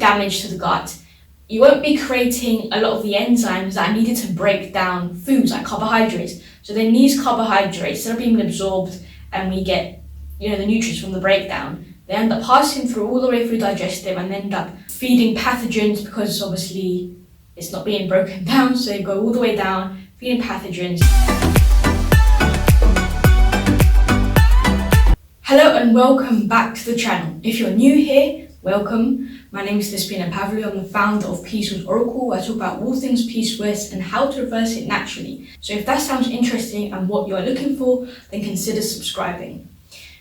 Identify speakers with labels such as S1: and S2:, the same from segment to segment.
S1: damage to the gut, you won't be creating a lot of the enzymes that are needed to break down foods like carbohydrates. So then these carbohydrates, instead of being absorbed and we get, the nutrients from the breakdown, they end up passing through all the way through digestive and end up feeding pathogens because obviously it's not being broken down. So you go all the way down, feeding pathogens. Hello and welcome back to the channel. If you're new here, welcome. My name is Intestinal Permeability. I'm the founder of PCOS Oracle. I talk about all things PCOS and how to reverse it naturally. So if that sounds interesting and what you're looking for, then consider subscribing.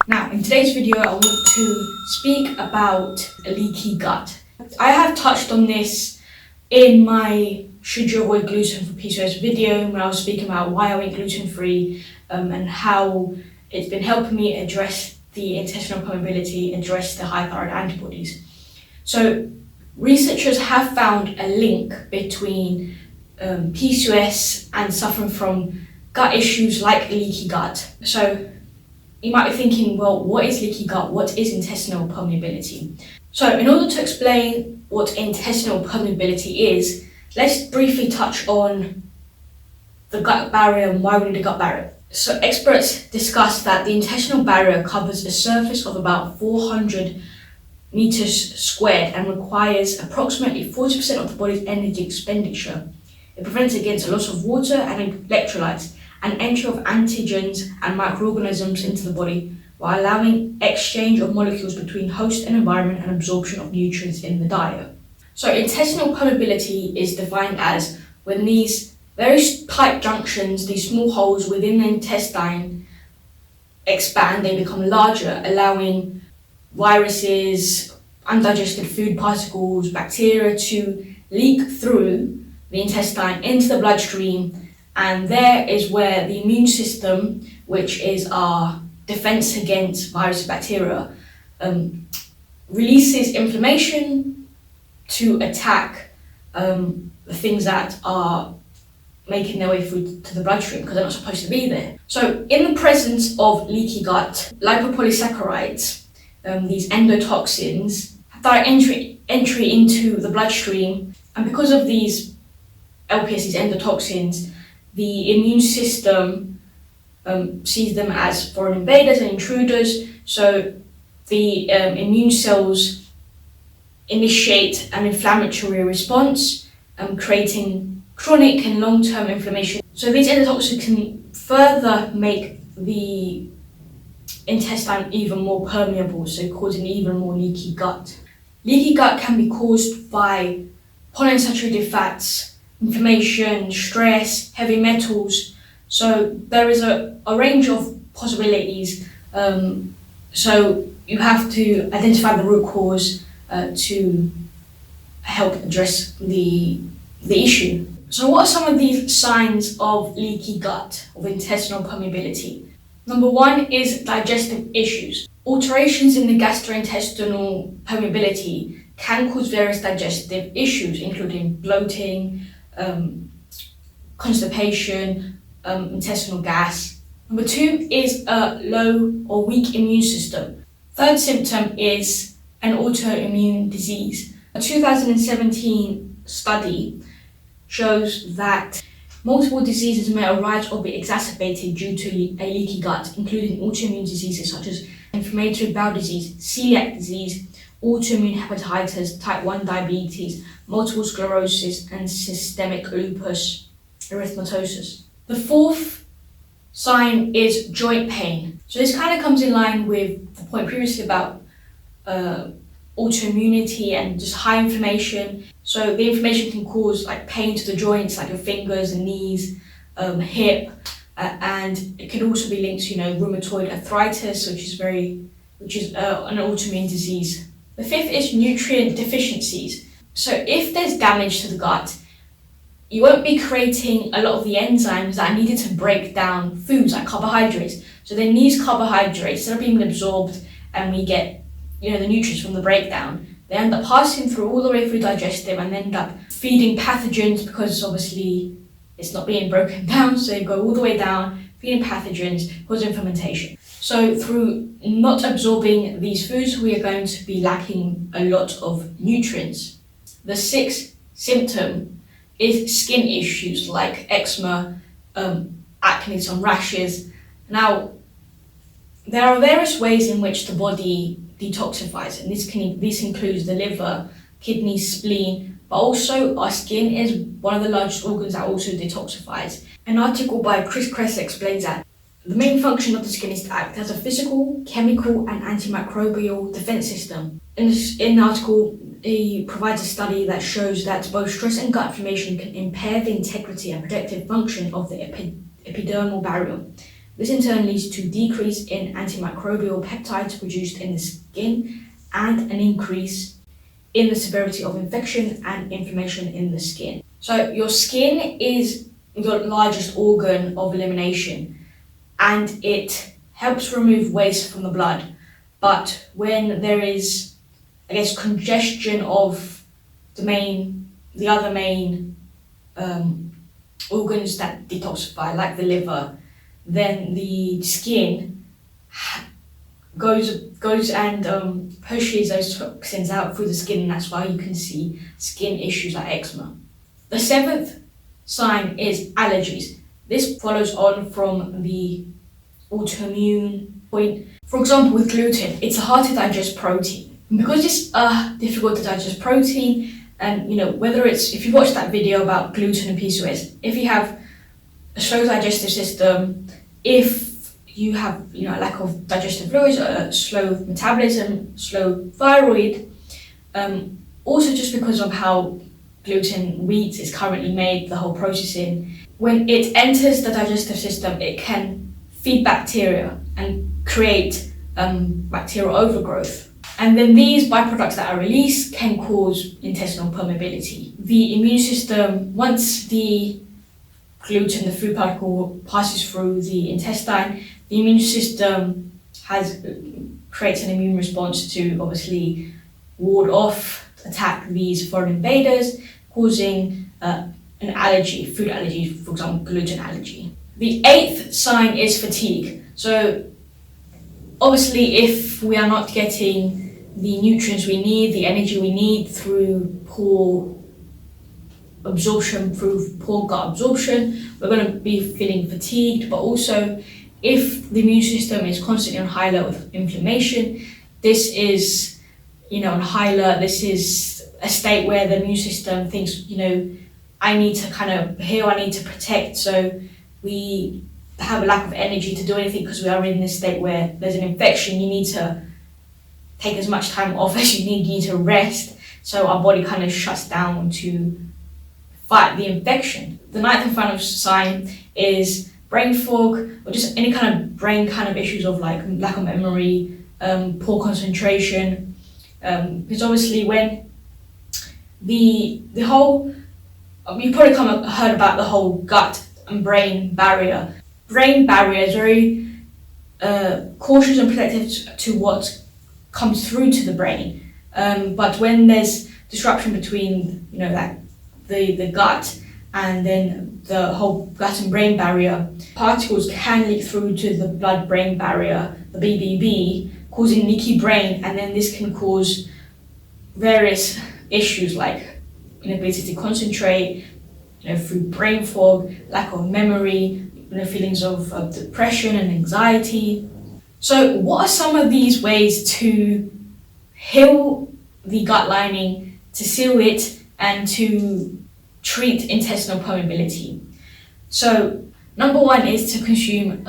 S1: Now, in today's video, I want to speak about a leaky gut. I have touched on this in my Should You Avoid Gluten for PCOS video when I was speaking about why I went gluten-free and how it's been helping me address the intestinal permeability, address the high thyroid antibodies. So researchers have found a link between PCOS and suffering from gut issues like leaky gut. So you might be thinking, well, what is leaky gut? What is intestinal permeability? So in order to explain what intestinal permeability is, let's briefly touch on the gut barrier and why we need a gut barrier. So experts discuss that the intestinal barrier covers a surface of about 400 meters squared and requires approximately 40% of the body's energy expenditure. It prevents against a loss of water and electrolytes and entry of antigens and microorganisms into the body while allowing exchange of molecules between host and environment and absorption of nutrients in the diet. So intestinal permeability is defined as when these very tight junctions, these small holes within the intestine expand, they become larger, allowing viruses, undigested food particles, bacteria to leak through the intestine into the bloodstream, and there is where the immune system, which is our defense against virus and bacteria, releases inflammation to attack the things that are making their way through to the bloodstream because they're not supposed to be there. So in the presence of leaky gut, lipopolysaccharides, these endotoxins, have direct entry into the bloodstream, and because of these LPS, these endotoxins, the immune system sees them as foreign invaders and intruders, so the immune cells initiate an inflammatory response, creating chronic and long-term inflammation. So these endotoxins can further make the intestine even more permeable, so causing even more leaky gut. Leaky gut can be caused by polyunsaturated fats, inflammation, stress, heavy metals. So there is a range of possibilities. So you have to identify the root cause to help address the issue. So what are some of these signs of leaky gut, of intestinal permeability? Number one is digestive issues. Alterations in the gastrointestinal permeability can cause various digestive issues, including bloating, constipation, intestinal gas. Number two is a low or weak immune system. Third symptom is an autoimmune disease. A 2017 study shows that multiple diseases may arise or be exacerbated due to a leaky gut, including autoimmune diseases such as inflammatory bowel disease, celiac disease, autoimmune hepatitis, type 1 diabetes, multiple sclerosis, and systemic lupus erythematosus. The fourth sign is joint pain. So this kind of comes in line with the point previously about autoimmunity and just high inflammation. So the inflammation can cause like pain to the joints, like your fingers and knees, hip, and it can also be linked to rheumatoid arthritis, which is an autoimmune disease. The fifth is nutrient deficiencies. So if there's damage to the gut, you won't be creating a lot of the enzymes that are needed to break down foods like carbohydrates. So then these carbohydrates, instead of being absorbed and we get the nutrients from the breakdown, they end up passing through all the way through digestive and end up feeding pathogens because obviously it's not being broken down. So you go all the way down, feeding pathogens, causing fermentation. So through not absorbing these foods, we are going to be lacking a lot of nutrients. The sixth symptom is skin issues like eczema, acne, some rashes. Now, there are various ways in which the body detoxifies, and this includes the liver, kidney, spleen, but also our skin is one of the largest organs that also detoxifies. An article by Chris Kress explains that the main function of the skin is to act as a physical, chemical, and antimicrobial defense system. In the article, he provides a study that shows that both stress and gut inflammation can impair the integrity and protective function of the epidermal barrier. This in turn leads to decrease in antimicrobial peptides produced in the skin and an increase in the severity of infection and inflammation in the skin. So your skin is the largest organ of elimination, and it helps remove waste from the blood. But when there is, congestion of the other main organs that detoxify, like the liver, then the skin goes and pushes those toxins out through the skin, and that's why you can see skin issues like eczema. The seventh sign is allergies. This follows on from the autoimmune point. For example, with gluten, it's a hard to digest protein. And because it's difficult to digest protein, and if you watch that video about gluten and PCOS, if you have a slow digestive system, if you have a lack of digestive fluids, slow metabolism, slow thyroid, also just because of how wheat is currently made, the whole processing, when it enters the digestive system, it can feed bacteria and create bacterial overgrowth. And then these byproducts that are released can cause intestinal permeability. The immune system, once the gluten, the food particle, passes through the intestine, the immune system creates an immune response to obviously ward off, attack these foreign invaders, causing an allergy, food allergy, for example, gluten allergy. The eighth sign is fatigue. So obviously, if we are not getting the nutrients we need, the energy we need through poor absorption, through poor gut absorption, we're going to be feeling fatigued. But also, if the immune system is constantly on high alert with inflammation, this is, on high alert, this is a state where the immune system thinks, I need to kind of heal, I need to protect. So we have a lack of energy to do anything because we are in this state where there's an infection. You need to take as much time off as you need to rest. So our body kind of shuts down to fight the infection. The ninth and final sign is brain fog, or just any kind of brain kind of issues of like lack of memory, poor concentration. Because obviously when the whole, you've probably heard about the whole gut and brain barrier. Brain barrier is very cautious and protective to what comes through to the brain. But when there's disruption between, the gut and then the whole gut and brain barrier, particles can leak through to the blood-brain barrier, the BBB, causing leaky brain, and then this can cause various issues like inability to concentrate, through brain fog, lack of memory, feelings of depression and anxiety. So what are some of these ways to heal the gut lining, to seal it, and to treat intestinal permeability? So number one is to consume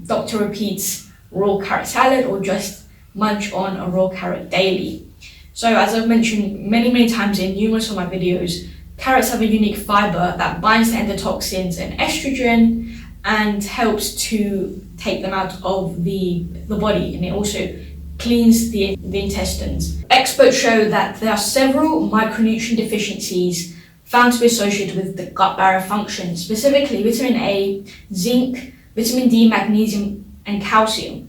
S1: Dr. Repeat's raw carrot salad, or just munch on a raw carrot daily. So as I've mentioned many times in numerous of my videos, carrots have a unique fiber that binds to endotoxins and estrogen and helps to take them out of the body, and it also cleans the intestines. Experts show that there are several micronutrient deficiencies found to be associated with the gut barrier function, specifically vitamin A, zinc, vitamin D, magnesium, and calcium.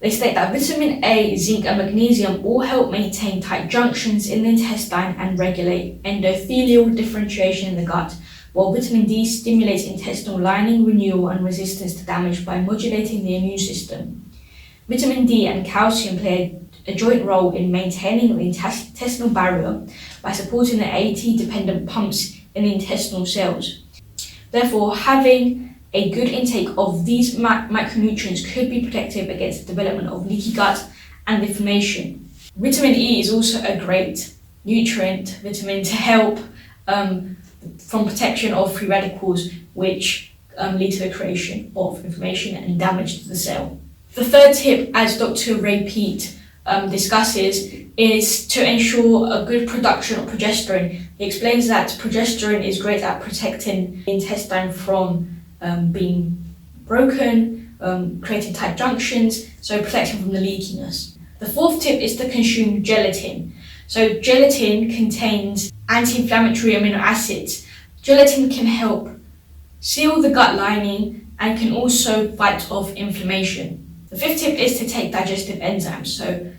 S1: They state that vitamin A, zinc, and magnesium all help maintain tight junctions in the intestine and regulate endothelial differentiation in the gut, while vitamin D stimulates intestinal lining renewal and resistance to damage by modulating the immune system. Vitamin D and calcium play a joint role in maintaining the intestinal barrier by supporting the AT-dependent pumps in the intestinal cells. Therefore, having a good intake of these micronutrients could be protective against the development of leaky gut and inflammation. Vitamin E is also a great vitamin to help from protection of free radicals, which lead to the creation of inflammation and damage to the cell. The third tip, as Dr. Ray Peat discusses, is to ensure a good production of progesterone. He explains that progesterone is great at protecting the intestine from being broken, creating tight junctions, so protecting from the leakiness. The fourth tip is to consume gelatin. So gelatin contains anti-inflammatory amino acids. Gelatin can help seal the gut lining and can also fight off inflammation. The fifth tip is to take digestive enzymes. So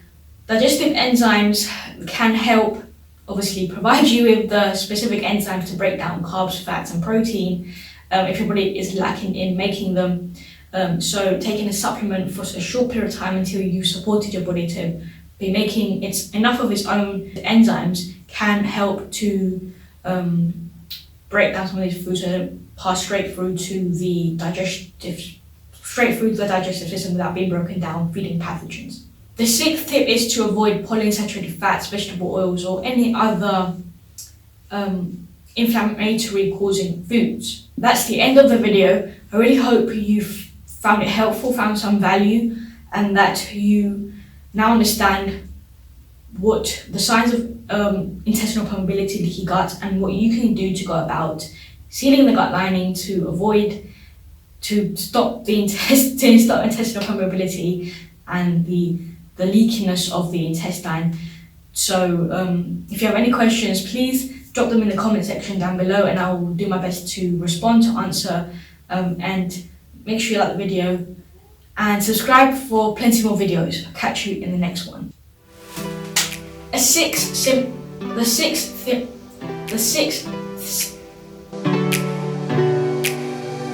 S1: digestive enzymes can help obviously provide you with the specific enzymes to break down carbs, fats and protein if your body is lacking in making them. So taking a supplement for a short period of time until you've supported your body to be making enough of its own enzymes can help to break down some of these foods and pass straight through to the digestive system without being broken down, feeding pathogens. The sixth tip is to avoid polyunsaturated fats, vegetable oils, or any other inflammatory causing foods. That's the end of the video. I really hope you found it helpful, found some value, and that you now understand what the signs of intestinal permeability, leaky gut, and what you can do to go about sealing the gut lining to stop the intestinal permeability and the leakiness of the intestine. So if you have any questions, please drop them in the comment section down below, and I will do my best to respond, to answer, and make sure you like the video and subscribe for plenty more videos. I'll catch you in the next one. The sixth